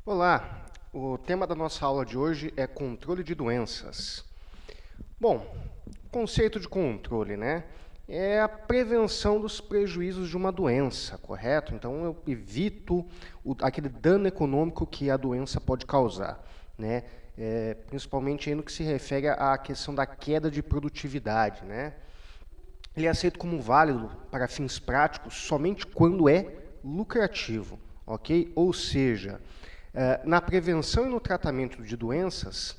Olá, o tema da nossa aula de hoje é controle de doenças. Bom, conceito de controle, né? É a prevenção dos prejuízos de uma doença, correto? Então eu evito aquele dano econômico que a doença pode causar, né? Principalmente aí no que se refere à questão da queda de produtividade, né? Ele é aceito como válido para fins práticos somente quando é lucrativo, ok? Ou seja, na prevenção e no tratamento de doenças,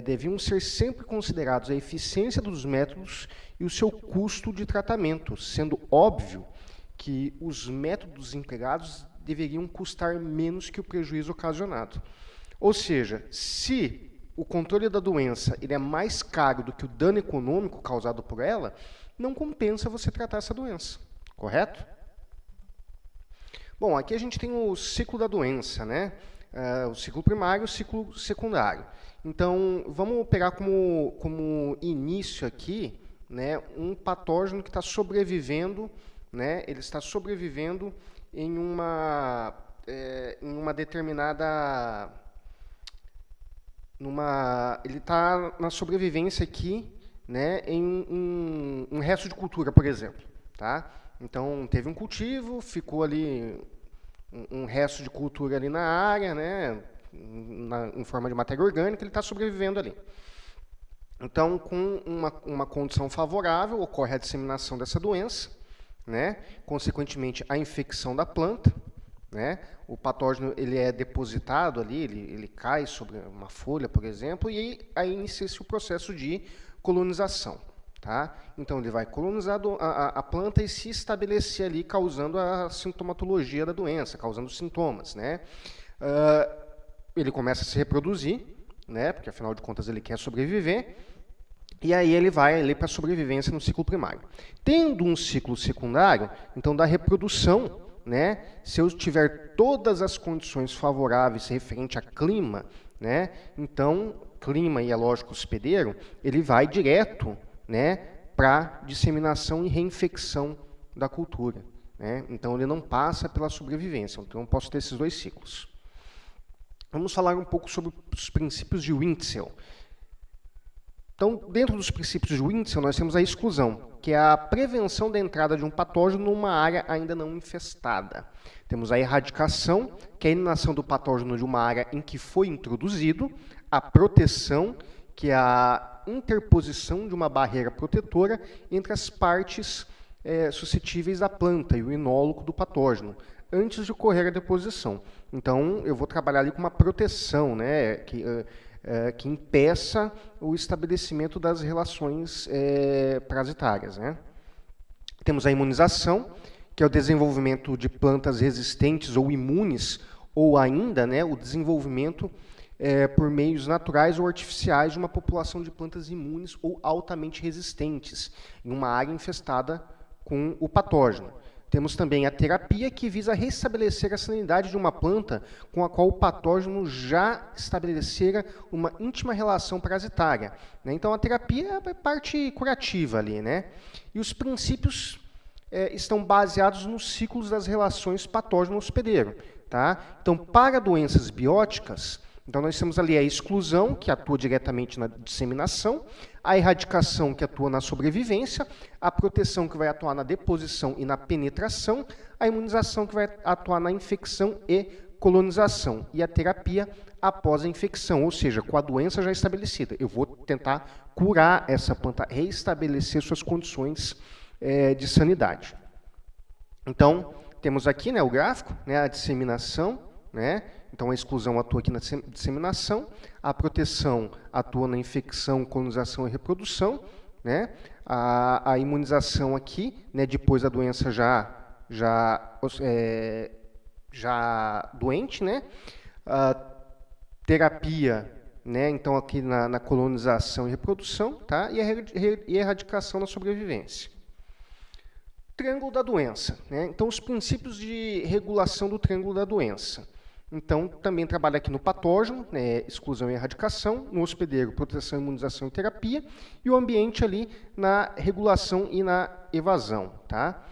deviam ser sempre considerados a eficiência dos métodos e o seu custo de tratamento, sendo óbvio que os métodos empregados deveriam custar menos que o prejuízo ocasionado. Ou seja, se o controle da doença ele é mais caro do que o dano econômico causado por ela, não compensa você tratar essa doença, correto? Bom, aqui a gente tem o ciclo da doença, né? O ciclo primário e o ciclo secundário. Então, vamos pegar como início aqui, né, um patógeno que está sobrevivendo, né? Ele está sobrevivendo em uma determinada... ele está na sobrevivência aqui, né, em um resto de cultura, por exemplo. Tá? Então, teve um cultivo, ficou ali um resto de cultura ali na área, né, em forma de matéria orgânica, ele está sobrevivendo ali. Então, com uma condição favorável, ocorre a disseminação dessa doença, né, consequentemente, a infecção da planta, né, o patógeno ele é depositado ali, ele cai sobre uma folha, por exemplo, e aí inicia-se o processo de colonização. Tá? Então, ele vai colonizar a planta e se estabelecer ali, causando a sintomatologia da doença, causando sintomas. Né? Ele começa a se reproduzir, né? Porque, afinal de contas, ele quer sobreviver, e aí ele vai ali para a sobrevivência no ciclo primário. Tendo um ciclo secundário, então, da reprodução, né? Se eu tiver todas as condições favoráveis referente a clima, né? Então, clima e é lógico hospedeiro, ele vai direto, né, para disseminação e reinfecção da cultura. Né? Então, ele não passa pela sobrevivência. Então, eu posso ter esses dois ciclos. Vamos falar um pouco sobre os princípios de Wintzel. Então, dentro dos princípios de Wintzel, nós temos a exclusão, que é a prevenção da entrada de um patógeno numa área ainda não infestada. Temos a erradicação, que é a eliminação do patógeno de uma área em que foi introduzido, a proteção, que é a interposição de uma barreira protetora entre as partes suscetíveis da planta e o inóloco do patógeno, antes de ocorrer a deposição. Então, eu vou trabalhar ali com uma proteção, né, que impeça o estabelecimento das relações parasitárias. Né? Temos a imunização, que é o desenvolvimento de plantas resistentes ou imunes, ou ainda, né, o desenvolvimento por meios naturais ou artificiais de uma população de plantas imunes ou altamente resistentes, em uma área infestada com o patógeno. Temos também a terapia, que visa restabelecer a sanidade de uma planta com a qual o patógeno já estabelecera uma íntima relação parasitária. Né? Então, a terapia é a parte curativa ali. Né? E os princípios estão baseados nos ciclos das relações patógeno-hospedeiro. Tá? Então, para doenças bióticas, então nós temos ali a exclusão, que atua diretamente na disseminação, a erradicação, que atua na sobrevivência, a proteção, que vai atuar na deposição e na penetração, a imunização, que vai atuar na infecção e colonização, e a terapia após a infecção, ou seja, com a doença já estabelecida. Eu vou tentar curar essa planta, reestabelecer suas condições de sanidade. Então, temos aqui, né, o gráfico, né, a disseminação, né? Então, a exclusão atua aqui na disseminação, a proteção atua na infecção, colonização e reprodução, né? A imunização aqui, né, depois da doença já doente, né? A terapia, né, então aqui na colonização e reprodução, tá? E a erradicação na sobrevivência. Triângulo da doença, né? Então, os princípios de regulação do triângulo da doença. Então, também trabalha aqui no patógeno, né, exclusão e erradicação, no hospedeiro, proteção, imunização e terapia, e o ambiente ali na regulação e na evasão. Tá?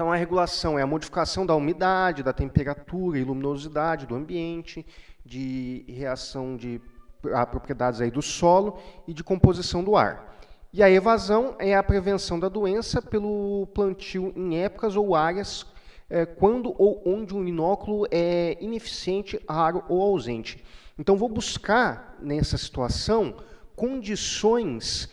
Então, a regulação é a modificação da umidade, da temperatura e luminosidade do ambiente, de reação a propriedades aí do solo e de composição do ar. E a evasão é a prevenção da doença pelo plantio em épocas ou áreas quando ou onde o inóculo é ineficiente, raro ou ausente. Então, vou buscar, nessa situação, condições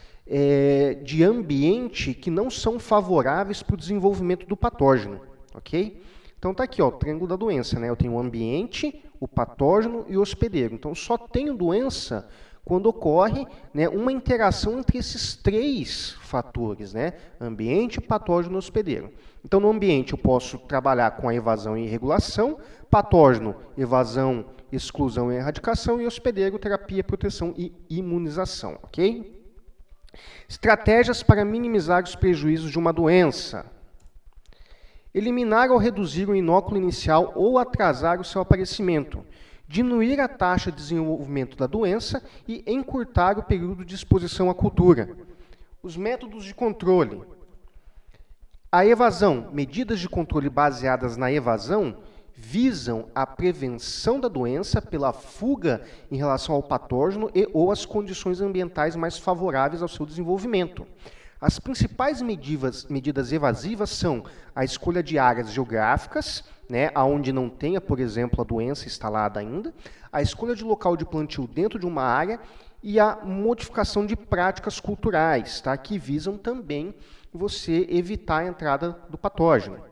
de ambiente que não são favoráveis para o desenvolvimento do patógeno, ok? Então, está aqui, ó, o triângulo da doença, né? Eu tenho o ambiente, o patógeno e o hospedeiro. Então, só tenho doença quando ocorre, né, uma interação entre esses três fatores, né? Ambiente, patógeno e hospedeiro. Então, no ambiente, eu posso trabalhar com a evasão e regulação, patógeno, evasão, exclusão e erradicação, e hospedeiro, terapia, proteção e imunização, ok? Estratégias para minimizar os prejuízos de uma doença. Eliminar ou reduzir o inóculo inicial ou atrasar o seu aparecimento. Diminuir a taxa de desenvolvimento da doença e encurtar o período de exposição à cultura. Os métodos de controle. A evasão, medidas de controle baseadas na evasão, visam a prevenção da doença pela fuga em relação ao patógeno e ou as condições ambientais mais favoráveis ao seu desenvolvimento. As principais medidas evasivas são a escolha de áreas geográficas, né, onde não tenha, por exemplo, a doença instalada ainda, a escolha de local de plantio dentro de uma área e a modificação de práticas culturais, tá, que visam também você evitar a entrada do patógeno.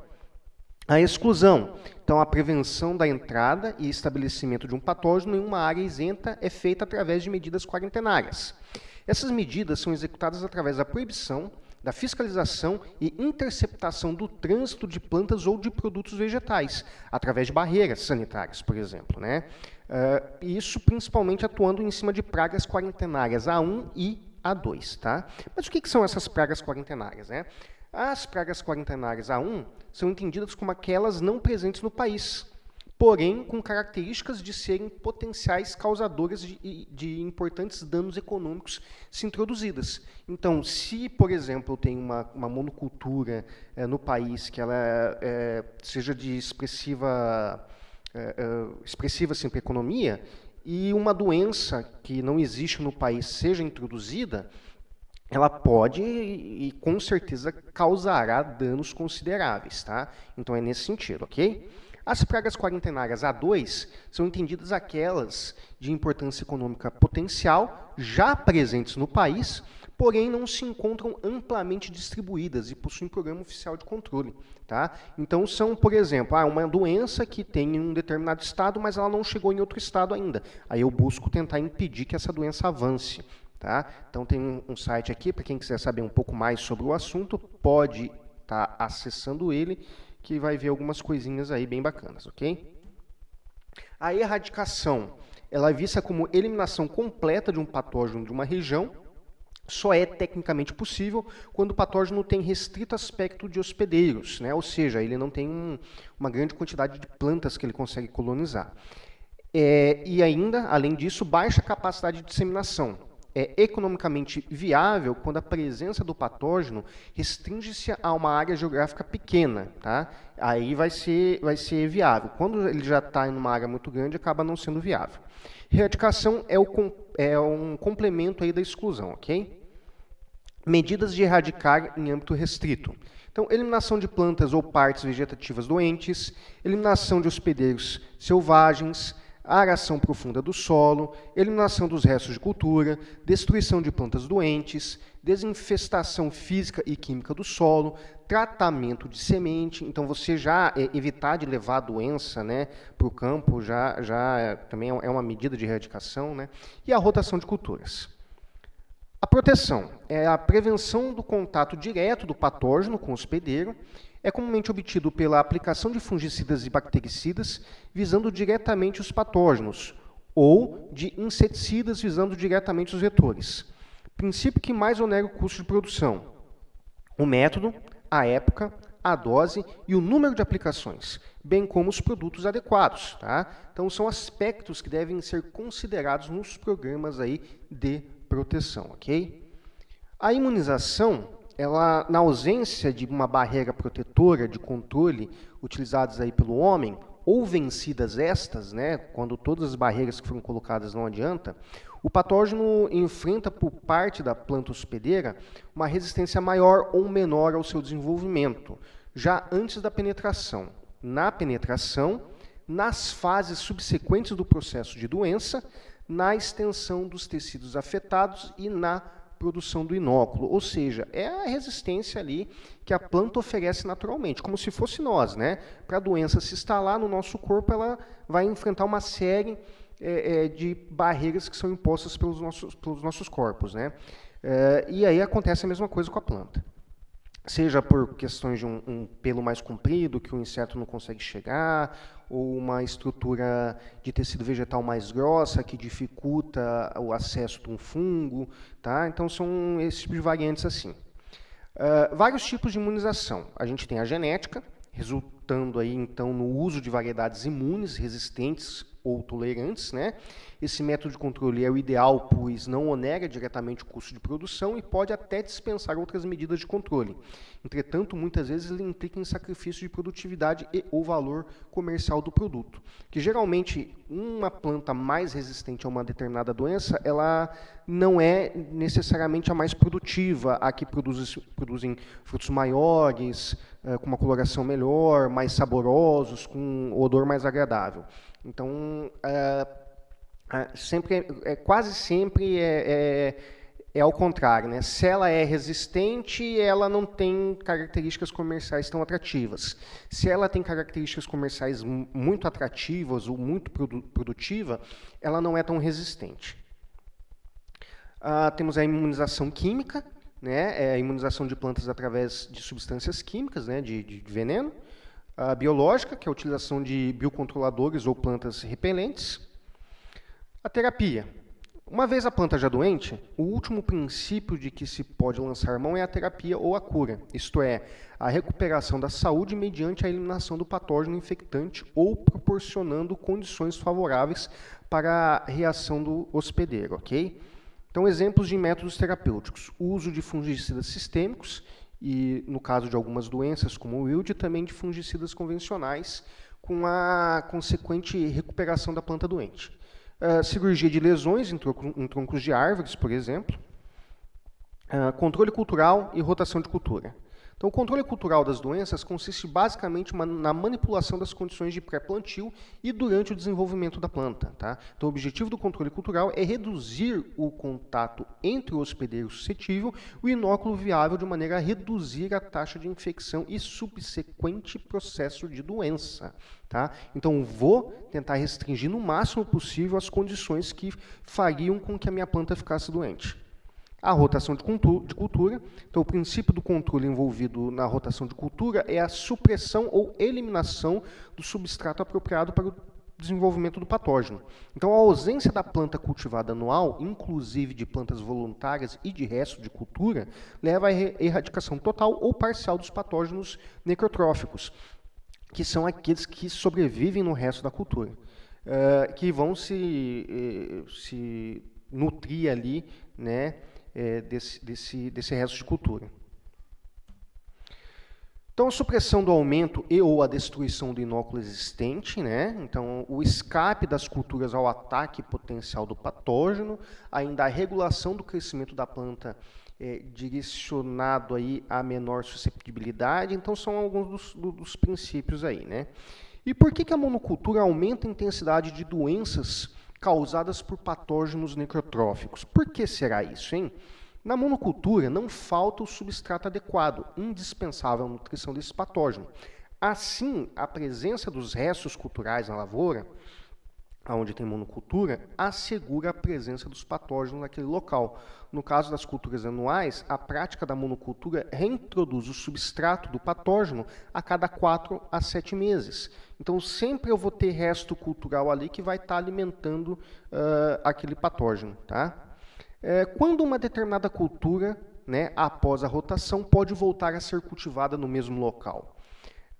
A exclusão, então a prevenção da entrada e estabelecimento de um patógeno em uma área isenta é feita através de medidas quarentenárias. Essas medidas são executadas através da proibição, da fiscalização e interceptação do trânsito de plantas ou de produtos vegetais, através de barreiras sanitárias, por exemplo, né? Isso principalmente atuando em cima de pragas quarentenárias A1 e A2, tá? Mas o que são essas pragas quarentenárias, né? As pragas quarentenárias A1 são entendidas como aquelas não presentes no país, porém com características de serem potenciais causadoras de importantes danos econômicos se introduzidas. Então, se, por exemplo, eu tenho uma monocultura no país que ela seja de expressiva assim, para a economia, e uma doença que não existe no país seja introduzida, ela pode e com certeza causará danos consideráveis, tá? Então é nesse sentido, ok? As pragas quarentenárias A2 são entendidas aquelas de importância econômica potencial, já presentes no país, porém não se encontram amplamente distribuídas e possuem programa oficial de controle, tá? Então são, por exemplo, uma doença que tem em um determinado estado, mas ela não chegou em outro estado ainda. Aí eu busco tentar impedir que essa doença avance. Tá? Então tem um site aqui, para quem quiser saber um pouco mais sobre o assunto, pode estar acessando ele, que vai ver algumas coisinhas aí bem bacanas, ok? A erradicação, ela é vista como eliminação completa de um patógeno de uma região, só é tecnicamente possível quando o patógeno tem restrito aspecto de hospedeiros, né? Ou seja, ele não tem uma grande quantidade de plantas que ele consegue colonizar. E ainda, além disso, baixa capacidade de disseminação. É economicamente viável quando a presença do patógeno restringe-se a uma área geográfica pequena, tá? Aí vai ser viável. Quando ele já está em uma área muito grande, acaba não sendo viável. Erradicação é um complemento aí da exclusão, ok? Medidas de erradicar em âmbito restrito. Então, eliminação de plantas ou partes vegetativas doentes, eliminação de hospedeiros selvagens, aração profunda do solo, eliminação dos restos de cultura, destruição de plantas doentes, desinfestação física e química do solo, tratamento de semente. Então, você já evitar de levar a doença, né, para o campo também é uma medida de erradicação, né, e a rotação de culturas. A proteção é a prevenção do contato direto do patógeno com o hospedeiro. É comumente obtido pela aplicação de fungicidas e bactericidas visando diretamente os patógenos, ou de inseticidas visando diretamente os vetores. Princípio que mais onera o custo de produção. O método, a época, a dose e o número de aplicações, bem como os produtos adequados, tá? Então, são aspectos que devem ser considerados nos programas aí de proteção, ok? A imunização ela, na ausência de uma barreira protetora de controle utilizadas aí pelo homem, ou vencidas estas, né, quando todas as barreiras que foram colocadas não adianta, o patógeno enfrenta por parte da planta hospedeira uma resistência maior ou menor ao seu desenvolvimento, já antes da penetração. Na penetração, nas fases subsequentes do processo de doença, na extensão dos tecidos afetados e na produção do inóculo, ou seja, é a resistência ali que a planta oferece naturalmente, como se fosse nós, né? Para a doença se instalar no nosso corpo, ela vai enfrentar uma série de barreiras que são impostas pelos nossos corpos, né? E aí acontece a mesma coisa com a planta. Seja por questões de um pelo mais comprido, que o inseto não consegue chegar, ou uma estrutura de tecido vegetal mais grossa, que dificulta o acesso de um fungo. Tá? Então, são esse tipo de variantes assim. Vários tipos de imunização. A gente tem a genética, resultando aí, então, no uso de variedades imunes, resistentes ou tolerantes, né? Esse método de controle é o ideal, pois não onera diretamente o custo de produção e pode até dispensar outras medidas de controle. Entretanto, muitas vezes ele implica em sacrifício de produtividade e ou valor comercial do produto. Que geralmente uma planta mais resistente a uma determinada doença, ela não é necessariamente a mais produtiva, a que produzem frutos maiores, com uma coloração melhor, mais saborosos, com um odor mais agradável. Então, quase sempre é ao contrário, né? Se ela é resistente, ela não tem características comerciais tão atrativas. Se ela tem características comerciais muito atrativas ou muito produtiva, ela não é tão resistente. Temos a imunização química, né? A imunização de plantas através de substâncias químicas, né? de veneno. A biológica, que é a utilização de biocontroladores ou plantas repelentes. A terapia. Uma vez a planta já doente, o último princípio de que se pode lançar mão é a terapia ou a cura, isto é, a recuperação da saúde mediante a eliminação do patógeno infectante ou proporcionando condições favoráveis para a reação do hospedeiro, ok? Então, exemplos de métodos terapêuticos. O uso de fungicidas sistêmicos, e no caso de algumas doenças, como o wilt, também de fungicidas convencionais, com a consequente recuperação da planta doente. Cirurgia de lesões em troncos de árvores, por exemplo. Controle cultural e rotação de cultura. Então, o controle cultural das doenças consiste basicamente na manipulação das condições de pré-plantio e durante o desenvolvimento da planta. Tá? Então, o objetivo do controle cultural é reduzir o contato entre o hospedeiro suscetível e o inóculo viável de maneira a reduzir a taxa de infecção e subsequente processo de doença. Tá? Então, vou tentar restringir no máximo possível as condições que fariam com que a minha planta ficasse doente. A rotação de cultura. Então, o princípio do controle envolvido na rotação de cultura é a supressão ou eliminação do substrato apropriado para o desenvolvimento do patógeno. Então, a ausência da planta cultivada anual, inclusive de plantas voluntárias e de resto de cultura, leva à erradicação total ou parcial dos patógenos necrotróficos, que são aqueles que sobrevivem no resto da cultura, que vão se nutrir ali, né, desse resto de cultura. Então, a supressão do aumento e ou a destruição do inóculo existente, né? Então, o escape das culturas ao ataque potencial do patógeno, ainda a regulação do crescimento da planta direcionado aí a menor susceptibilidade. Então, são alguns dos princípios aí, né? E por que a monocultura aumenta a intensidade de doenças causadas por patógenos necrotróficos? Por que será isso, hein? Na monocultura, não falta o substrato adequado, indispensável à nutrição desse patógeno. Assim, a presença dos restos culturais na lavoura, onde tem monocultura, assegura a presença dos patógenos naquele local. No caso das culturas anuais, a prática da monocultura reintroduz o substrato do patógeno a cada 4 a 7 meses. Então, sempre eu vou ter resto cultural ali que vai estar alimentando aquele patógeno. Tá? Quando uma determinada cultura, né, após a rotação, pode voltar a ser cultivada no mesmo local?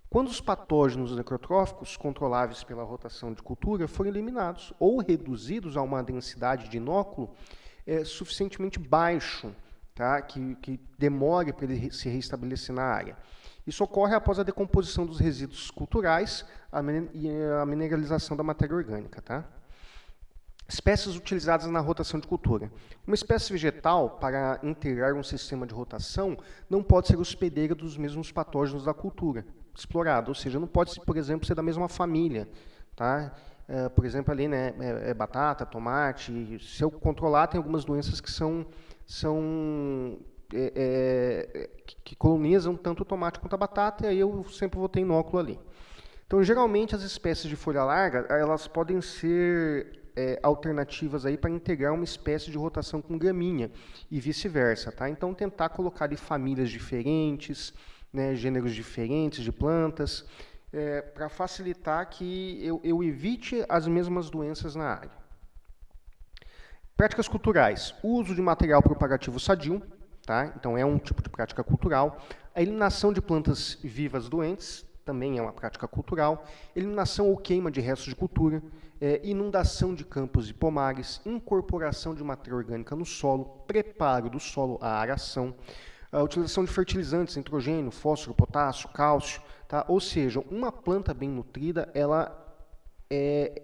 Quando os patógenos necrotróficos, controláveis pela rotação de cultura, forem eliminados ou reduzidos a uma densidade de inóculo suficientemente baixo, tá? Que demore para ele se reestabelecer na área. Isso ocorre após a decomposição dos resíduos culturais e a mineralização da matéria orgânica. Tá? Espécies utilizadas na rotação de cultura. Uma espécie vegetal, para integrar um sistema de rotação, não pode ser hospedeira dos mesmos patógenos da cultura explorada, ou seja, não pode, por exemplo, ser da mesma família. Tá? Por exemplo, ali, né, batata, tomate. Se eu controlar, tem algumas doenças que que colonizam tanto o tomate quanto a batata, e aí eu sempre vou ter inóculo ali. Então, geralmente, as espécies de folha larga, elas podem ser alternativas aí para integrar uma espécie de rotação com gramínea e vice-versa. Tá? Então, tentar colocar ali famílias diferentes, né, gêneros diferentes de plantas, para facilitar que eu evite as mesmas doenças na área. Práticas culturais. O uso de material propagativo sadio, tá? Então é um tipo de prática cultural. A eliminação de plantas vivas doentes, também é uma prática cultural. Eliminação ou queima de restos de cultura. Inundação de campos e pomares. Incorporação de matéria orgânica no solo. Preparo do solo à aração. A utilização de fertilizantes, nitrogênio, fósforo, potássio, cálcio. Tá? Ou seja, uma planta bem nutrida, ela é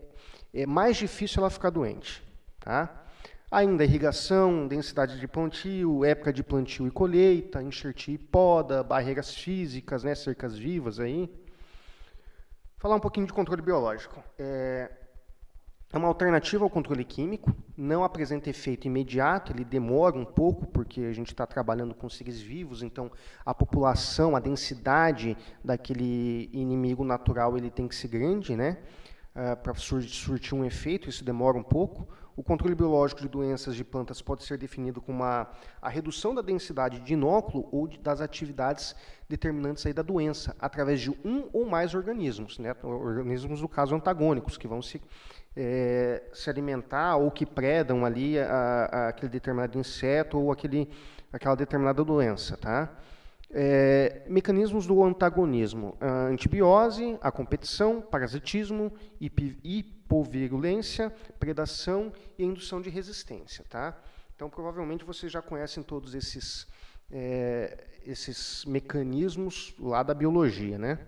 mais difícil ela ficar doente. Tá? Ainda irrigação, densidade de plantio, época de plantio e colheita, enxertia e poda, barreiras físicas, né, cercas vivas aí. Falar um pouquinho de controle biológico. É uma alternativa ao controle químico, não apresenta efeito imediato, ele demora um pouco, porque a gente está trabalhando com seres vivos, então a população, a densidade daquele inimigo natural ele tem que ser grande, né? Para surtir um efeito, isso demora um pouco. O controle biológico de doenças de plantas pode ser definido como a redução da densidade de inóculo ou das atividades determinantes aí da doença, através de um ou mais organismos, né? Organismos, no caso, antagônicos, que vão se alimentar ou que predam ali aquele determinado inseto ou aquela determinada doença. Tá? Mecanismos do antagonismo: a antibiose, a competição, parasitismo, hipovirulência, predação e indução de resistência. Tá? Então, provavelmente, vocês já conhecem todos esses mecanismos lá da biologia, né?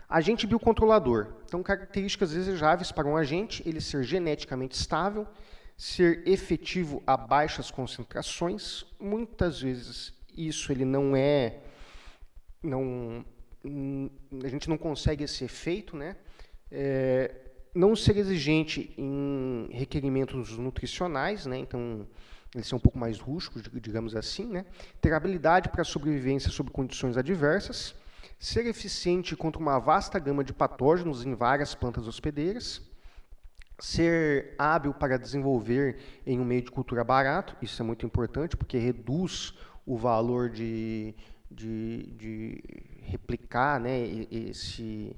Agente biocontrolador. Então, características desejáveis para um agente: ele ser geneticamente estável, ser efetivo a baixas concentrações. Muitas vezes isso ele a gente não consegue esse efeito, né? Não ser exigente em requerimentos nutricionais, né? Então, eles são um pouco mais rústicos, digamos assim, né? Ter habilidade para sobrevivência sob condições adversas. Ser eficiente contra uma vasta gama de patógenos em várias plantas hospedeiras. Ser hábil para desenvolver em um meio de cultura barato. Isso é muito importante, porque reduz o valor de replicar, né, esse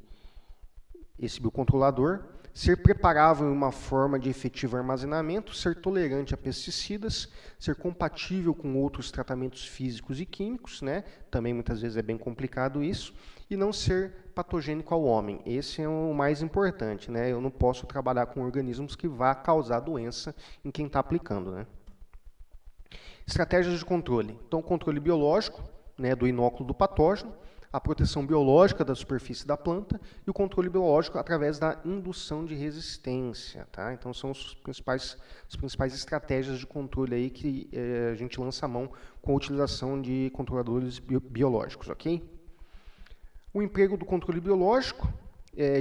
biocontrolador. Ser preparável em uma forma de efetivo armazenamento, ser tolerante a pesticidas, ser compatível com outros tratamentos físicos e químicos, né? Também muitas vezes é bem complicado isso, e não ser patogênico ao homem. Esse é o mais importante, né? Eu não posso trabalhar com organismos que vá causar doença em quem está aplicando, né? Estratégias de controle. Então, controle biológico, né, do inóculo do patógeno, a proteção biológica da superfície da planta e o controle biológico através da indução de resistência. Tá? Então, são as principais estratégias de controle aí que a gente lança a mão com a utilização de controladores biológicos. Okay? O emprego do controle biológico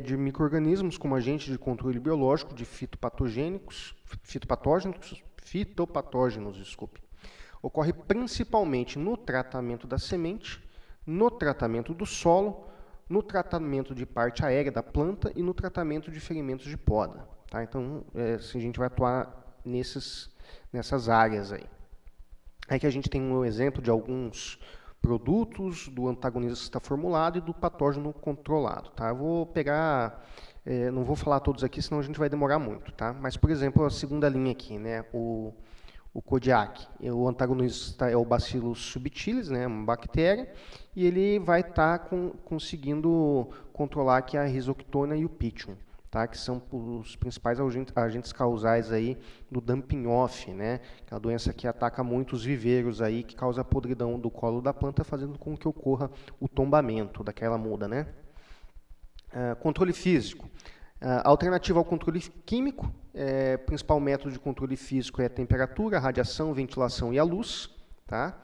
de micro-organismos como agente de controle biológico de fitopatógenos, ocorre principalmente no tratamento da semente, no tratamento do solo, no tratamento de parte aérea da planta e no tratamento de ferimentos de poda. Tá? Então, a gente vai atuar nessas áreas aí. Aí que a gente tem um exemplo de alguns produtos do antagonista formulado e do patógeno controlado. Tá? Eu vou pegar, não vou falar todos aqui, senão a gente vai demorar muito. Tá? Mas, por exemplo, a segunda linha aqui, né? O Kodiak, o antagonista é o Bacillus subtilis, né, uma bactéria, e ele vai estar conseguindo controlar aqui a risoctona e o pithium. tá? Que são os principais agentes causais aí do dumping off, né? Que é uma doença que ataca muito os viveiros aí, que causa a podridão do colo da planta, fazendo com que ocorra o tombamento daquela muda, né? Controle físico. Alternativa ao controle químico, principal método de controle físico é a temperatura, a radiação, ventilação e a luz, tá?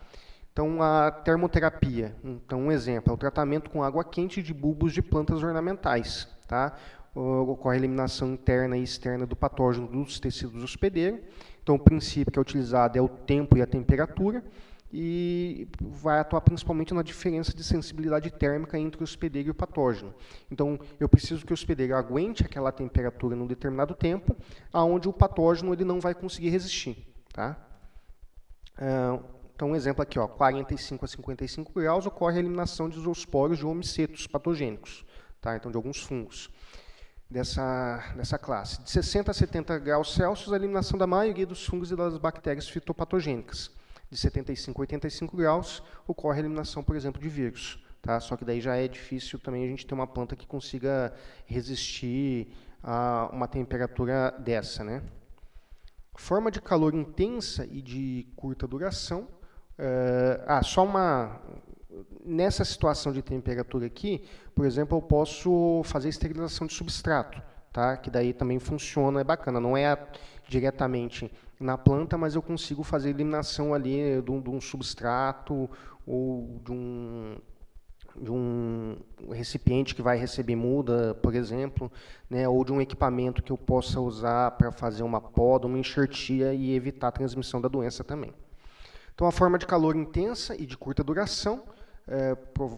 Então, a termoterapia, então um exemplo, é o tratamento com água quente de bulbos de plantas ornamentais, tá? Ocorre a eliminação interna e externa do patógeno dos tecidos hospedeiros. Então, o princípio que é utilizado é o tempo e a temperatura, e vai atuar principalmente na diferença de sensibilidade térmica entre o hospedeiro e o patógeno. Então, eu preciso que o hospedeiro aguente aquela temperatura num determinado tempo, aonde o patógeno ele não vai conseguir resistir, tá? Então, um exemplo aqui, ó, 45 a 55 graus, ocorre a eliminação de zoosporos de homicetos patogênicos, tá? Então, de alguns fungos dessa classe. De 60 a 70 graus Celsius, a eliminação da maioria dos fungos e das bactérias fitopatogênicas. De 75 a 85 graus, ocorre a eliminação, por exemplo, de vírus. Tá? Só que daí já é difícil também a gente ter uma planta que consiga resistir a uma temperatura dessa, né? Forma de calor intensa e de curta duração. Nessa situação de temperatura aqui, por exemplo, eu posso fazer esterilização de substrato, tá? Que daí também funciona, é bacana. Não é diretamente na planta, mas eu consigo fazer eliminação ali de um substrato ou de um recipiente que vai receber muda, por exemplo, né, ou de um equipamento que eu possa usar para fazer uma poda, uma enxertia e evitar a transmissão da doença também. Então, a forma de calor intensa e de curta duração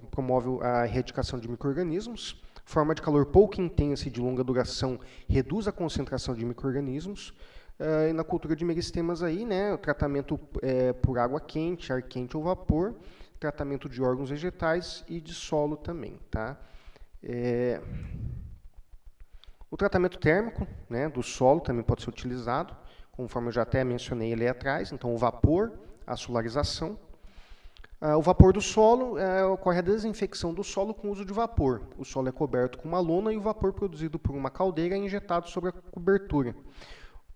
promove a erradicação de micro-organismos. Forma de calor pouco intensa e de longa duração reduz a concentração de micro-organismos. E na cultura de meristemas aí, né, o tratamento por água quente, ar quente ou vapor, tratamento de órgãos vegetais e de solo também, tá? O tratamento térmico, né, do solo também pode ser utilizado, conforme eu já até mencionei ali atrás. Então, o vapor, a solarização. O vapor do solo, ocorre a desinfecção do solo com o uso de vapor. O solo é coberto com uma lona e o vapor produzido por uma caldeira é injetado sobre a cobertura.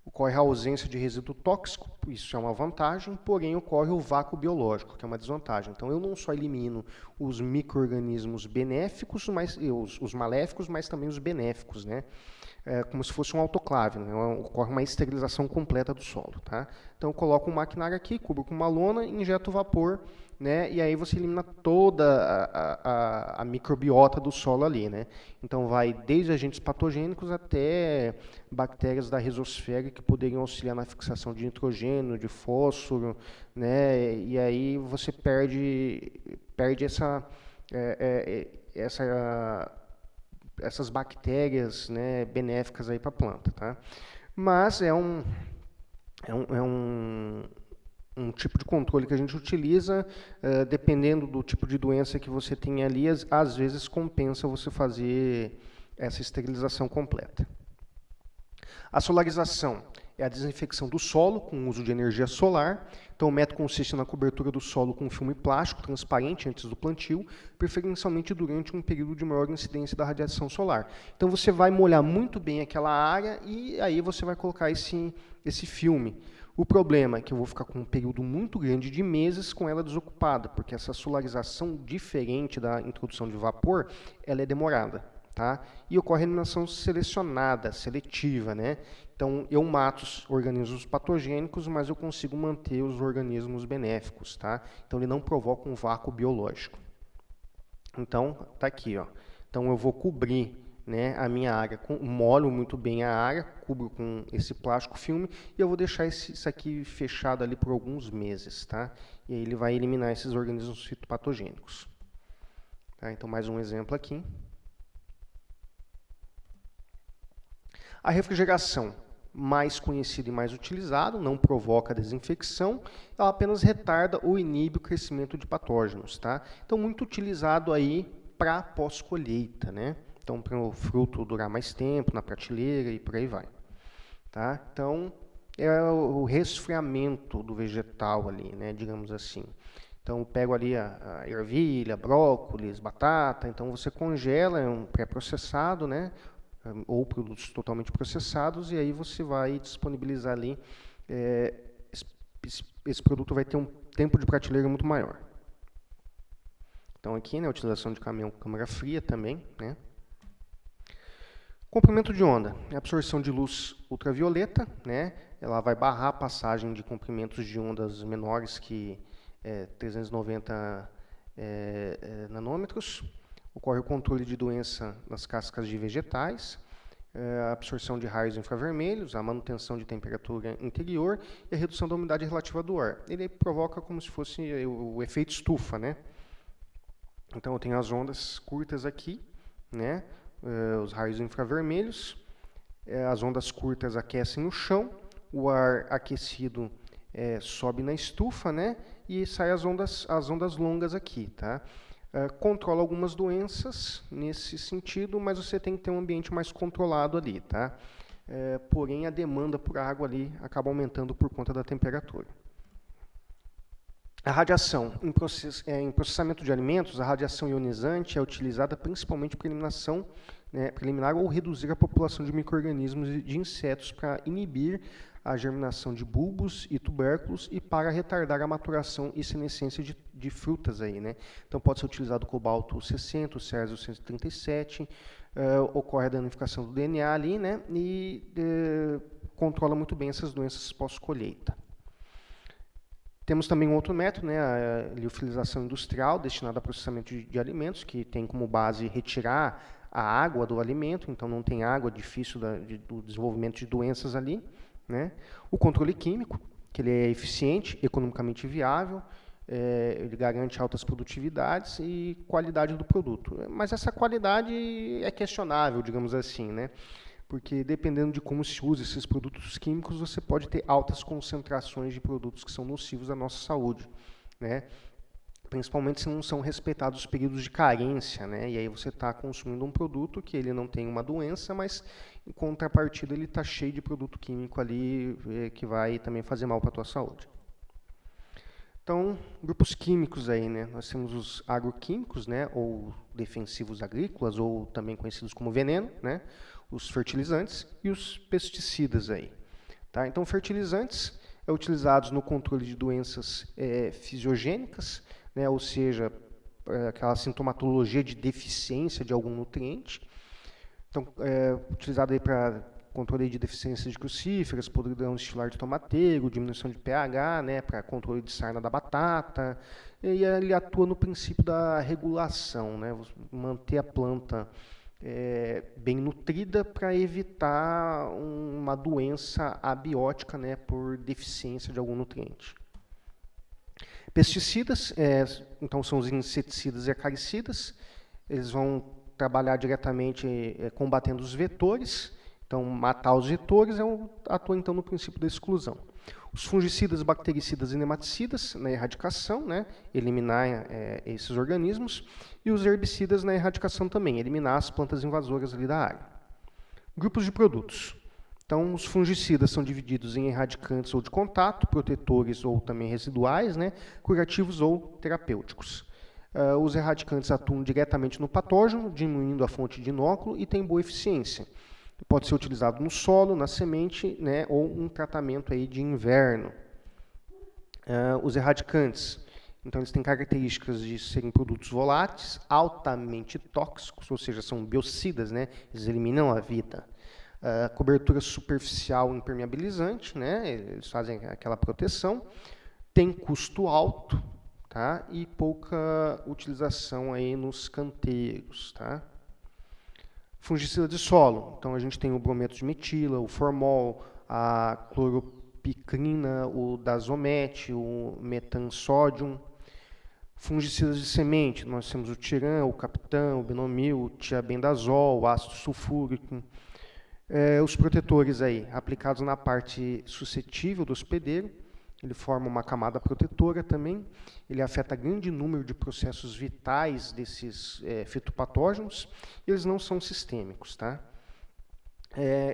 Ocorre a ausência de resíduo tóxico, isso é uma vantagem, porém ocorre o vácuo biológico, que é uma desvantagem. Então, eu não só elimino os micro-organismos benéficos, os maléficos, mas também os benéficos, né? Como se fosse um autoclave, né? Ocorre uma esterilização completa do solo, tá? Então, eu coloco um maquinário aqui, cubro com uma lona, injeto o vapor, né? E aí você elimina toda a microbiota do solo ali, né? Então, vai desde agentes patogênicos até bactérias da rhizosfera que poderiam auxiliar na fixação de nitrogênio, de fósforo, né? E aí você perde essas bactérias, né, benéficas aí para a planta, tá? Mas é um tipo de controle que a gente utiliza, dependendo do tipo de doença que você tem ali, às vezes compensa você fazer essa esterilização completa. A solarização é a desinfecção do solo com o uso de energia solar. Então, o método consiste na cobertura do solo com filme plástico transparente antes do plantio, preferencialmente durante um período de maior incidência da radiação solar. Então, você vai molhar muito bem aquela área e aí você vai colocar esse filme. O problema é que eu vou ficar com um período muito grande de meses com ela desocupada, porque essa solarização, diferente da introdução de vapor, ela é demorada. Tá? E ocorre a eliminação selecionada, seletiva, né? Então, eu mato os organismos patogênicos, mas eu consigo manter os organismos benéficos, tá? Então, ele não provoca um vácuo biológico. Então, tá aqui, ó. Então, eu vou cobrir, né, a minha área, molho muito bem a área, cubro com esse plástico filme e eu vou deixar isso aqui fechado ali por alguns meses, tá? E aí ele vai eliminar esses organismos fitopatogênicos. Tá? Então, mais um exemplo aqui. A refrigeração, mais conhecida e mais utilizada, não provoca desinfecção, ela apenas retarda ou inibe o crescimento de patógenos, tá? Então, muito utilizado aí para pós-colheita, né? Então, para o fruto durar mais tempo na prateleira e por aí vai, tá? Então, é o resfriamento do vegetal ali, né? Digamos assim. Então, eu pego ali a ervilha, brócolis, batata, então você congela, é um pré-processado, né? ou produtos totalmente processados, e aí você vai disponibilizar ali, esse produto vai ter um tempo de prateleira muito maior. Então aqui, né, a utilização de caminhão com câmara fria também, né. Comprimento de onda, é a absorção de luz ultravioleta, né, ela vai barrar a passagem de comprimentos de ondas menores que 390 nanômetros. Ocorre o controle de doença nas cascas de vegetais, a absorção de raios infravermelhos, a manutenção de temperatura interior e a redução da umidade relativa do ar. Ele provoca como se fosse o efeito estufa, né? Então, eu tenho as ondas curtas aqui, né? Os raios infravermelhos, as ondas curtas aquecem o chão, o ar aquecido sobe na estufa, né? E sai as ondas longas aqui, tá? Controla algumas doenças nesse sentido, mas você tem que ter um ambiente mais controlado ali, tá? Porém, a demanda por água ali acaba aumentando por conta da temperatura. A radiação. Em processamento de alimentos, a radiação ionizante é utilizada principalmente para eliminação, né, para eliminar ou reduzir a população de micro-organismos e de insetos para inibir a germinação de bulbos e tubérculos e para retardar a maturação e senescência de frutas aí, né? Então pode ser utilizado o cobalto 60, o césio 137, ocorre a danificação do DNA ali, né? E controla muito bem essas doenças pós-colheita. Temos também um outro método, né, a liofilização industrial, destinada a processamento de alimentos, que tem como base retirar a água do alimento, então não tem água, difícil do desenvolvimento de doenças ali, né. O controle químico, que ele é eficiente, economicamente viável, ele garante altas produtividades e qualidade do produto. Mas essa qualidade é questionável, digamos assim, né, porque dependendo de como se usa esses produtos químicos, você pode ter altas concentrações de produtos que são nocivos à nossa saúde, né? Principalmente se não são respeitados os períodos de carência, né? E aí você está consumindo um produto que ele não tem uma doença, mas em contrapartida ele está cheio de produto químico ali que vai também fazer mal para a tua saúde. Então, grupos químicos aí, né? Nós temos os agroquímicos, né? Ou defensivos agrícolas, ou também conhecidos como veneno, né? Os fertilizantes e os pesticidas aí. Tá? Então, fertilizantes utilizados no controle de doenças fisiogênicas, né? Ou seja, aquela sintomatologia de deficiência de algum nutriente. Então, utilizado aí para controle de deficiência de crucíferas, podridão estilar de tomateiro, diminuição de pH, né, para controle de sarna da batata. E ele atua no princípio da regulação, né, manter a planta bem nutrida para evitar uma doença abiótica, né, por deficiência de algum nutriente. Pesticidas, então são os inseticidas e acaricidas. Eles vão trabalhar diretamente combatendo os vetores. Então, matar os vetores atua então no princípio da exclusão. Os fungicidas, bactericidas e nematicidas na erradicação, né, eliminar esses organismos, e os herbicidas na erradicação também, eliminar as plantas invasoras ali da área. Grupos de produtos. Então, os fungicidas são divididos em erradicantes ou de contato, protetores ou também residuais, né, curativos ou terapêuticos. Os erradicantes atuam diretamente no patógeno, diminuindo a fonte de inóculo e têm boa eficiência. Pode ser utilizado no solo, na semente, né, ou um tratamento aí de inverno. Os erradicantes, então eles têm características de serem produtos voláteis, altamente tóxicos, ou seja, são biocidas, né, eles eliminam a vida. Cobertura superficial impermeabilizante, né, eles fazem aquela proteção. Tem custo alto, tá, e pouca utilização aí nos canteiros, tá. Fungicida de solo, então a gente tem o brometo de metila, o formol, a cloropicrina, o dazomete, o metansódium. Fungicidas de semente, nós temos o tiran, o capitã, o benomil, o tiabendazol, o ácido sulfúrico. Os protetores aí, aplicados na parte suscetível do hospedeiro, ele forma uma camada protetora também, ele afeta grande número de processos vitais desses fitopatógenos, e eles não são sistêmicos, tá?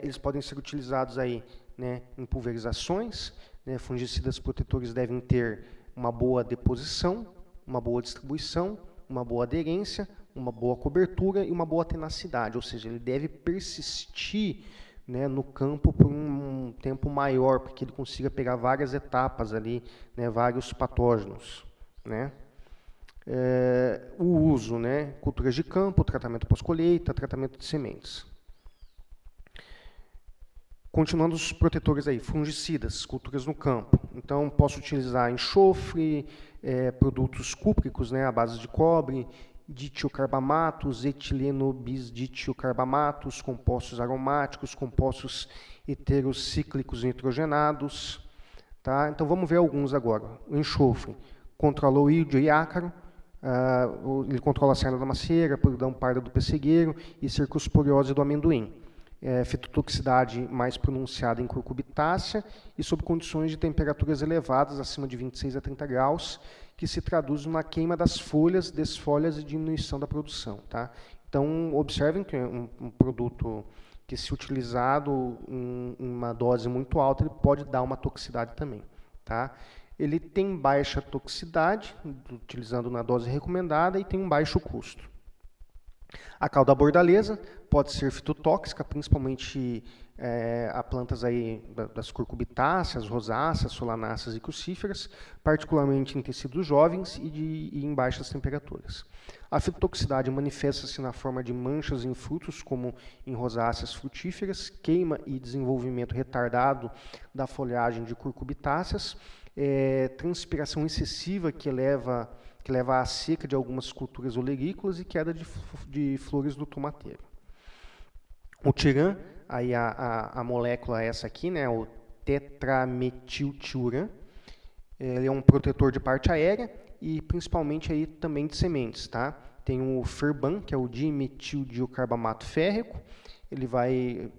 Eles podem ser utilizados aí, né, em pulverizações, né, fungicidas protetores devem ter uma boa deposição, uma boa distribuição, uma boa aderência, uma boa cobertura e uma boa tenacidade, ou seja, ele deve persistir, né, no campo por um tempo maior, para que ele consiga pegar várias etapas ali, né, vários patógenos, né. O uso, né, culturas de campo, tratamento pós-colheita, tratamento de sementes. Continuando os protetores aí, fungicidas, culturas no campo. Então, posso utilizar enxofre, produtos cúpricos, né, à base de cobre, ditiocarbamatos, etilenobisditiocarbamatos, compostos aromáticos, compostos heterocíclicos nitrogenados. Tá? Então, vamos ver alguns agora. O enxofre controla o ídio e ácaro, ele controla a sarna da macieira, podridão parda do pessegueiro e cercosporiose do amendoim. Fitotoxicidade mais pronunciada em curcubitácea e sob condições de temperaturas elevadas, acima de 26 a 30 graus, que se traduz na queima das folhas, desfolhas e diminuição da produção. Tá? Então, observem que um produto que, se utilizado em uma dose muito alta, ele pode dar uma toxicidade também. Tá? Ele tem baixa toxicidade, utilizando na dose recomendada, e tem um baixo custo. A cauda bordaleza pode ser fitotóxica, principalmente a plantas aí das curcubitáceas, rosáceas, solanáceas e crucíferas, particularmente em tecidos jovens e em baixas temperaturas. A fitotoxicidade manifesta-se na forma de manchas em frutos, como em rosáceas frutíferas, queima e desenvolvimento retardado da folhagem de curcubitáceas, transpiração excessiva que leva à seca de algumas culturas olerícolas e queda de flores do tomateiro. O tiram, aí a molécula é essa aqui, né, o tetrametiltiuran, ele é um protetor de parte aérea e principalmente aí também de sementes. Tá? Tem o ferban, que é o dimetildiocarbamato férrico, ele vai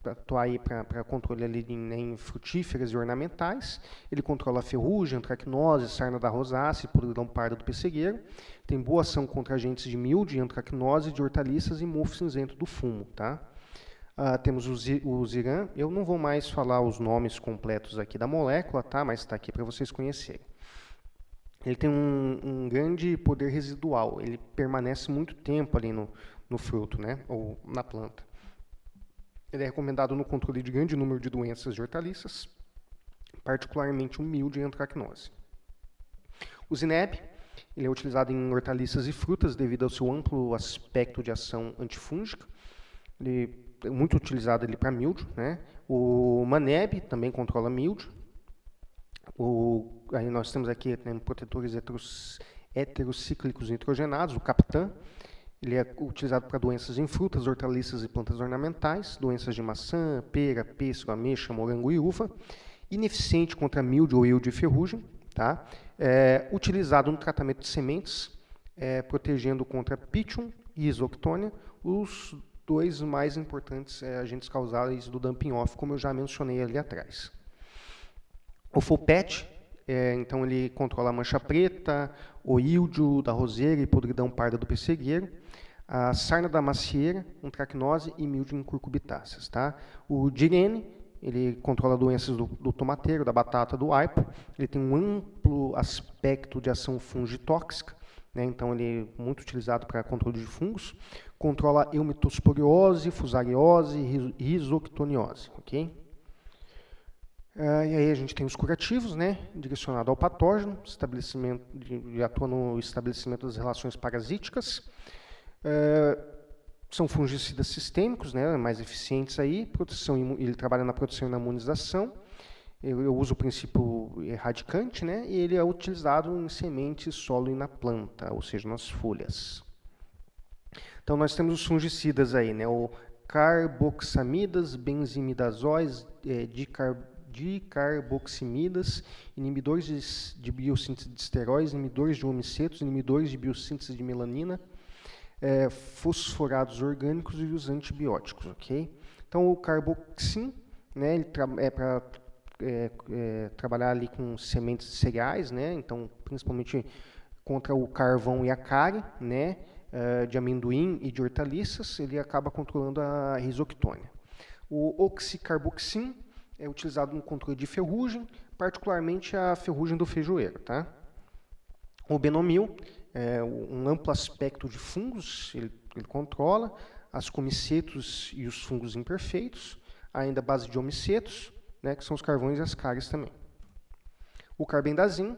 atuar aí para controle ali em frutíferas e ornamentais. Ele controla a ferrugem, antracnose, sarna da rosácea e podridão parda do pessegueiro. Tem boa ação contra agentes de milho, antracnose, de hortaliças e mofo cinzento do fumo. Tá? Temos o Ziran. Eu não vou mais falar os nomes completos aqui da molécula, tá? Mas está aqui para vocês conhecerem. Ele tem um grande poder residual. Ele permanece muito tempo ali no fruto, né? Ou na planta. Ele é recomendado no controle de grande número de doenças de hortaliças, particularmente o milho e a antracnose. O Zineb, ele é utilizado em hortaliças e frutas devido ao seu amplo aspecto de ação antifúngica. Ele é muito utilizado para milho, né? O Maneb também controla milho. Aí nós temos aqui, né, protetores heterocíclicos nitrogenados, o Captan. Ele é utilizado para doenças em frutas, hortaliças e plantas ornamentais, doenças de maçã, pera, pêssego, ameixa, morango e uva. Ineficiente contra milho ou de ferrugem. Tá? Utilizado no tratamento de sementes, protegendo contra Pitchum e Isoctônia, os dois mais importantes agentes causáveis do dumping off, como eu já mencionei ali atrás. O Folpet, então ele controla a mancha preta, o íldio da roseira e podridão parda do pessegueiro, a sarna da macieira, antracnose e milho em curcubitáceas. Tá? O Direne, ele controla doenças do tomateiro, da batata, do aipo. Ele tem um amplo aspecto de ação fungitóxica, né? Então ele é muito utilizado para controle de fungos. Controla eumitosporiose, fusariose e risoctoniose. Okay? E aí a gente tem os curativos, né, direcionado ao patógeno, atua no estabelecimento das relações parasíticas. São fungicidas sistêmicos, né, mais eficientes aí. Ele trabalha na proteção e na imunização. Eu uso o princípio erradicante, né, e ele é utilizado em sementes, solo e na planta, ou seja, nas folhas. Então nós temos os fungicidas aí, né, o carboxamidas, benzimidazóis, dicarboximidas, inibidores de biossíntese de esteróis, inibidores de homicetos, inibidores de biossíntese de melanina, fosforados orgânicos e os antibióticos. Okay? Então, o carboxim, né, ele é para trabalhar ali com sementes de cereais, né, então, principalmente contra o carvão e a cárie, né, de amendoim e de hortaliças, ele acaba controlando a risoctônia. O oxicarboxim é utilizado no controle de ferrugem, particularmente a ferrugem do feijoeiro. Tá? O Benomil um amplo aspecto de fungos, ele controla as comicetos e os fungos imperfeitos, ainda a base de homicetos, né, que são os carvões e as cáries também. O carbendazim,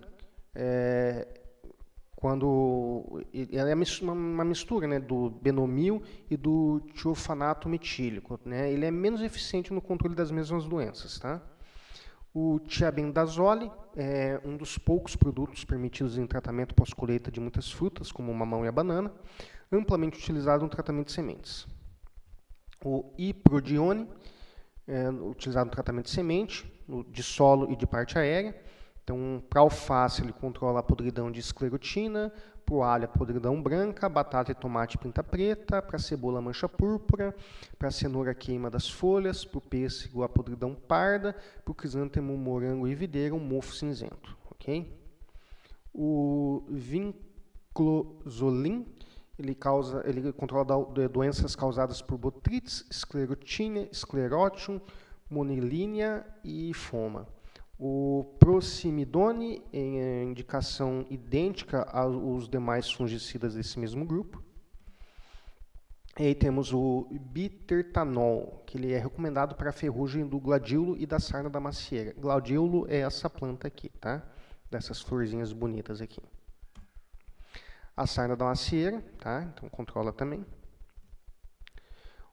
quando ela é uma mistura, né, do benomil e do tiofanato metílico, né, ele é menos eficiente no controle das mesmas doenças, tá? O tiabendazole é um dos poucos produtos permitidos em tratamento pós-colheita de muitas frutas, como o mamão e a banana, amplamente utilizado no tratamento de sementes. O iprodione é utilizado no tratamento de semente, de solo e de parte aérea. Então, para alface, ele controla a podridão de esclerotina, para o alho, a podridão branca, batata e tomate, pinta preta, para a cebola, mancha púrpura, para a cenoura, queima das folhas, para o pêssego, a podridão parda, para o crisântemo, morango e videira, um mofo cinzento. Okay? O vinclozolin, ele controla doenças causadas por botrites, esclerotínia, esclerótium, monilínea e foma. O prosimidone é indicação idêntica aos demais fungicidas desse mesmo grupo. E aí temos o bitertanol, que ele é recomendado para a ferrugem do gladiolo e da sarna da macieira. Gladiolo é essa planta aqui, tá? Dessas florzinhas bonitas aqui. A sarna da macieira, tá? Então controla também.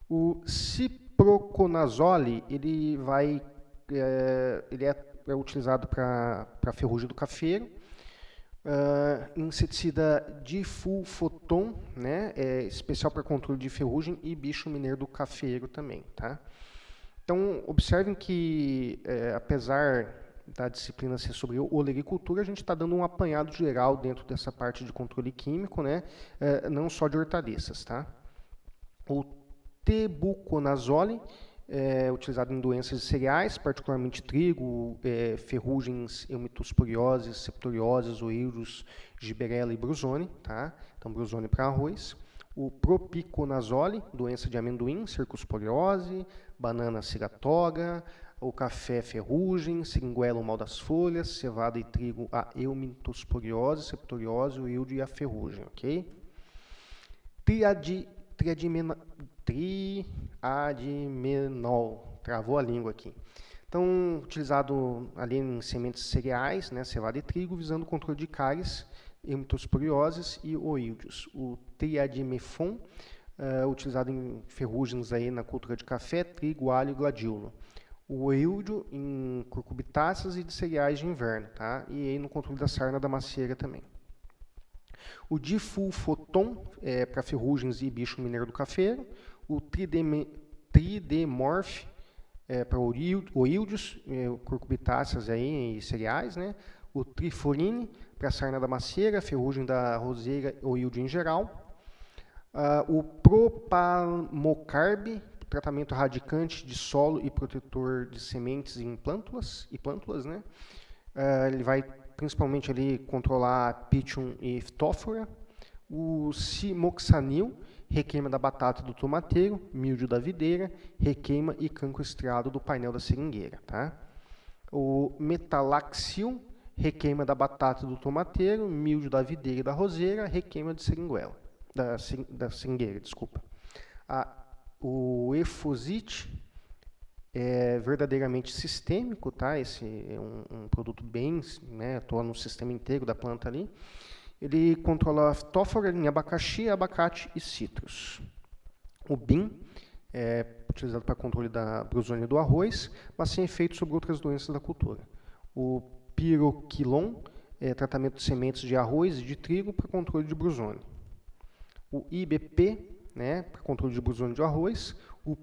O ciproconazole, ele é utilizado para a ferrugem do cafeiro. Inseticida difulfoton, né, especial para controle de ferrugem e bicho mineiro do cafeiro também, tá? Então, observem que, apesar da disciplina ser sobre olericultura, a gente está dando um apanhado geral dentro dessa parte de controle químico, né, não só de hortaliças, tá? O tebuconazole é utilizado em doenças de cereais, particularmente trigo, ferrugens, eumitosporioses, septorioses, oeiros, giberela e brusone, tá? Então, brusone para arroz. O propiconazole, doença de amendoim, cercosporiose, banana, cigatoga, o café, ferrugem, seringuela, o mal das folhas, cevada e trigo, a eumitosporiose, septoriose, o iodo e a ferrugem, ok? Triadimenol, travou a língua aqui. Então, utilizado ali em sementes cereais, né, cevada e trigo, visando o controle de cáries, eumitosporioses e oídios. O triadimefon, utilizado em ferrugens aí na cultura de café, trigo, alho e gladiolo. O oídio em curcubitáceas e de cereais de inverno, tá? E aí no controle da sarna da macieira também. O difulfoton para ferrugens e bicho mineiro do cafeiro. O tridemorf para oídios, curcubitáceas aí, e cereais, né? O triforine para sarna da macieira, ferrugem da roseira, oídio em geral. O propamocarb, tratamento radicante de solo e protetor de sementes em plântulas, né? Ele vai principalmente ali controlar Pythium e Phytophthora. O Cimoxanil, requeima da batata do tomateiro, míldio da videira, requeima e cancro estriado do painel da seringueira, tá? O Metalaxil, requeima da batata do tomateiro, míldio da videira e da roseira, requeima de seringuela, da seringueira, desculpa. O Efosite é verdadeiramente sistêmico, tá? Esse é um produto bem, né, atua no sistema inteiro da planta ali. Ele controla a Phytophthora em abacaxi, abacate e citros. O BIM é utilizado para controle da brusônia do arroz, mas sem efeito sobre outras doenças da cultura. O Pyroquilon é tratamento de sementes de arroz e de trigo para controle de brusônia. O IBP, né, para controle de brusônia de arroz. O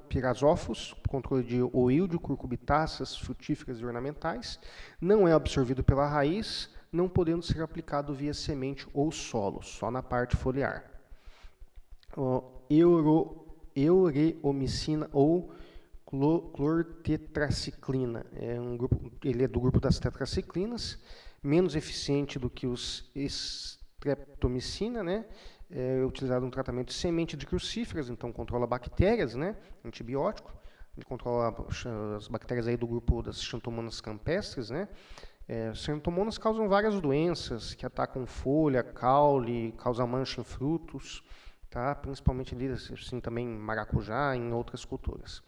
Pyrasophos, controle de oídio, curcubitáceas, frutíferas e ornamentais. Não é absorvido pela raiz, não podendo ser aplicado via semente ou solo, só na parte foliar. Eureomicina ou clortetraciclina. Ele é do grupo das tetraciclinas, menos eficiente do que os streptomicina, né? É utilizado no tratamento de semente de crucíferas, então controla bactérias, né? Antibiótico. Ele controla as bactérias aí do grupo das xanthomonas campestres, né? Xanthomonas causam várias doenças que atacam folha, caule, causam mancha em frutos, tá? Principalmente ali, assim, também em maracujá e em outras culturas.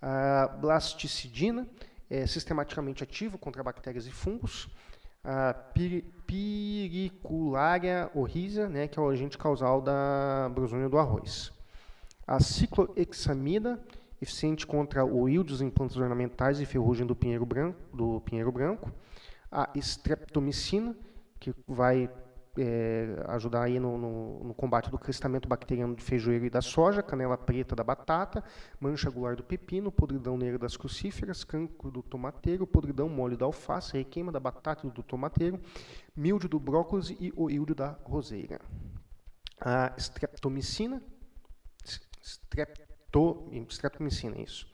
A blasticidina é sistematicamente ativo contra bactérias e fungos. A Pyricularia oryza, né, que é o agente causal da brusônia do arroz. A ciclohexamida, eficiente contra oídos em plantas ornamentais e ferrugem do pinheiro branco. A streptomicina, que vai ajudar aí no combate do crestamento bacteriano de feijoeiro e da soja, canela preta da batata, mancha gular do pepino, podridão negra das crucíferas, cancro do tomateiro, podridão mole da alface, requeima da batata e do tomateiro, míldio do brócolis e oíldio da roseira. A streptomicina, streptomicina, isso.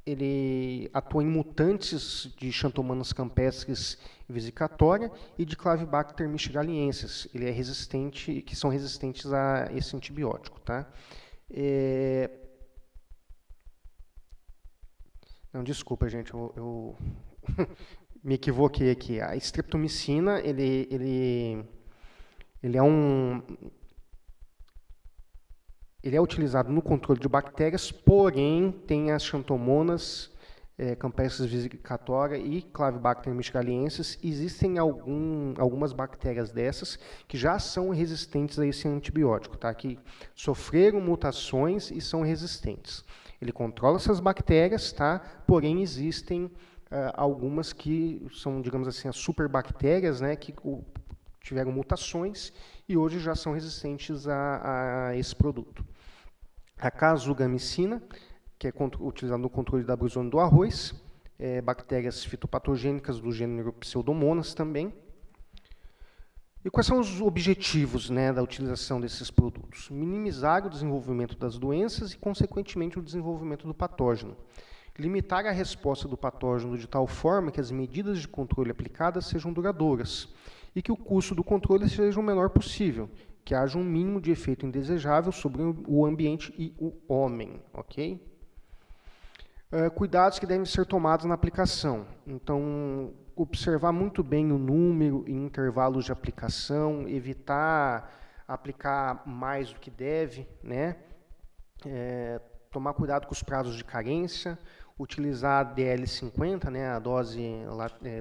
Ele atua em mutantes de Xanthomonas campestris vesicatória e de Clavibacter michigaliensis. Ele é resistente, que são resistentes a esse antibiótico, tá? Não, desculpa, gente, eu me equivoquei aqui. A streptomicina, ele é utilizado no controle de bactérias, porém tem as Xanthomonas campestris vesicatória e Clavibacter michigaliensis. Existem algumas bactérias dessas que já são resistentes a esse antibiótico, tá? Que sofreram mutações e são resistentes. Ele controla essas bactérias, tá? Porém existem algumas que são, digamos assim, as superbactérias, né? Que tiveram mutações e hoje já são resistentes a esse produto. A casugamicina, que é utilizada no controle da brusônia do arroz, bactérias fitopatogênicas do gênero Pseudomonas também. E quais são os objetivos, né, da utilização desses produtos? Minimizar o desenvolvimento das doenças e, consequentemente, o desenvolvimento do patógeno. Limitar a resposta do patógeno de tal forma que as medidas de controle aplicadas sejam duradouras e que o custo do controle seja o menor possível, que haja um mínimo de efeito indesejável sobre o ambiente e o homem, ok? Cuidados que devem ser tomados na aplicação. Então, observar muito bem o número e intervalos de aplicação, evitar aplicar mais do que deve, né? Tomar cuidado com os prazos de carência, utilizar a DL50, né, a dose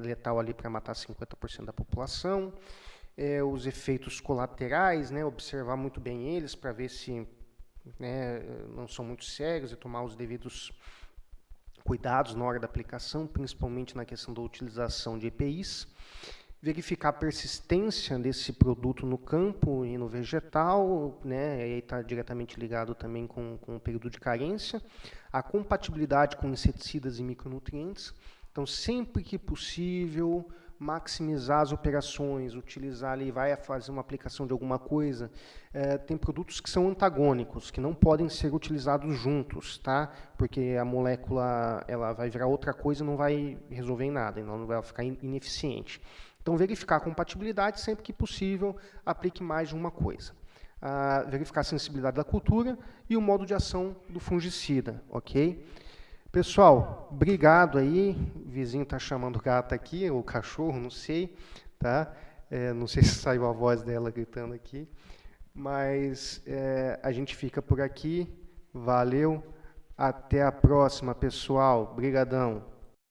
letal ali para matar 50% da população, os efeitos colaterais, né, observar muito bem eles para ver se, né, não são muito sérios e tomar os devidos cuidados na hora da aplicação, principalmente na questão da utilização de EPIs. Verificar a persistência desse produto no campo e no vegetal, né, e aí está diretamente ligado também com o período de carência, a compatibilidade com inseticidas e micronutrientes. Então, sempre que possível, maximizar as operações, utilizar ali, vai fazer uma aplicação de alguma coisa, tem produtos que são antagônicos, que não podem ser utilizados juntos, tá? Porque a molécula ela vai virar outra coisa e não vai resolver em nada, então não vai ficar ineficiente. Então, verificar a compatibilidade, sempre que possível, aplique mais de uma coisa. Verificar a sensibilidade da cultura e o modo de ação do fungicida, ok? Pessoal, obrigado aí. O vizinho está chamando o gato aqui, ou o cachorro, não sei, tá? Não sei se saiu a voz dela gritando aqui, mas a gente fica por aqui. Valeu, até a próxima, pessoal. Obrigadão.